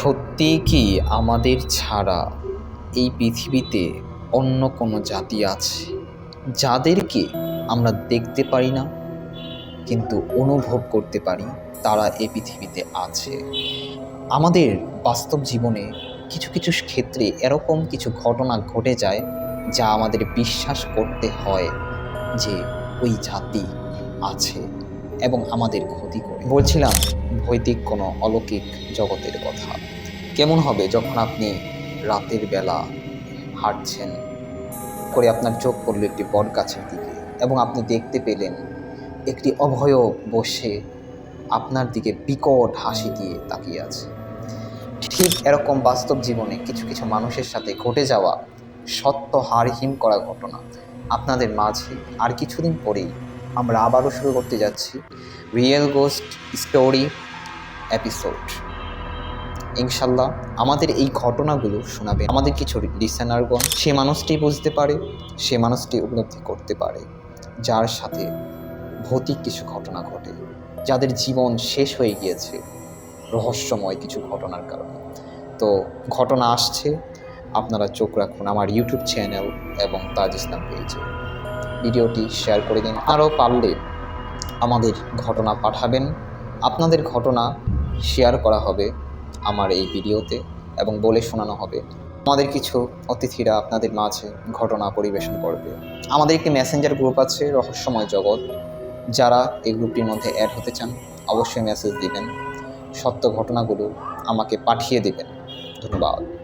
সত্যি কি আমাদের ছাড়া এই পৃথিবীতে অন্য কোনো জাতি আছে যাদেরকে আমরা দেখতে পারি না কিন্তু অনুভব করতে পারি তারা এই পৃথিবীতে আছে? আমাদের বাস্তব জীবনে কিছু কিছু ক্ষেত্রে এরকম কিছু ঘটনা ঘটে যায় যা আমাদের বিশ্বাস করতে হয় যে ওই জাতি আছে এবং আমাদের ক্ষতি করে। বলছিলাম ভৌতিক কোনো অলৌকিক জগতের কথা। কেমন হবে যখন আপনি রাতের বেলা হাঁটছেন করে আপনার চোখ পড়ল একটি বট গাছের দিকে এবং আপনি দেখতে পেলেন একটি অভয়ব বসে আপনার দিকে বিকট হাসি দিয়ে তাকিয়ে আছে। ঠিক এরকম বাস্তব জীবনে কিছু কিছু মানুষের সাথে ঘটে যাওয়া সত্য হাড়হিম করা ঘটনা আপনাদের মাঝে আর কিছুদিন পরেই আমরা আবারও শুরু করতে যাচ্ছি রিয়েল গোস্ট স্টোরি এপিসোড। ইনশাল্লাহ আমাদের এই ঘটনাগুলো শোনাবে আমাদের কিছু লিসেনারগণ। সে মানুষটি বুঝতে পারে, সে মানুষটি উপলব্ধি করতে পারে যার সাথে ভৌতিক কিছু ঘটনা ঘটে, যাদের জীবন শেষ হয়ে গিয়েছে রহস্যময় কিছু ঘটনার কারণে। তো ঘটনা আসছে, আপনারা চোখ রাখুন আমার ইউটিউব চ্যানেল এবং তাজ ইসলাম পেজে। ভিডিওটি শেয়ার করে দিন। আরও পারলে আমাদের ঘটনা পাঠাবেন, আপনাদের ঘটনা শেয়ার করা হবে আমার এই ভিডিওতে এবং বলে শোনানো হবে। আমাদের কিছু অতিথিরা আপনাদের মাঝে ঘটনা পরিবেশন করবে। আমাদের একটি মেসেঞ্জার গ্রুপ আছে রহস্যময় জগৎ। যারা এই গ্রুপটির মধ্যে অ্যাড হতে চান অবশ্যই মেসেজ দিবেন, সত্য ঘটনাগুলো আমাকে পাঠিয়ে দিবেন। ধন্যবাদ।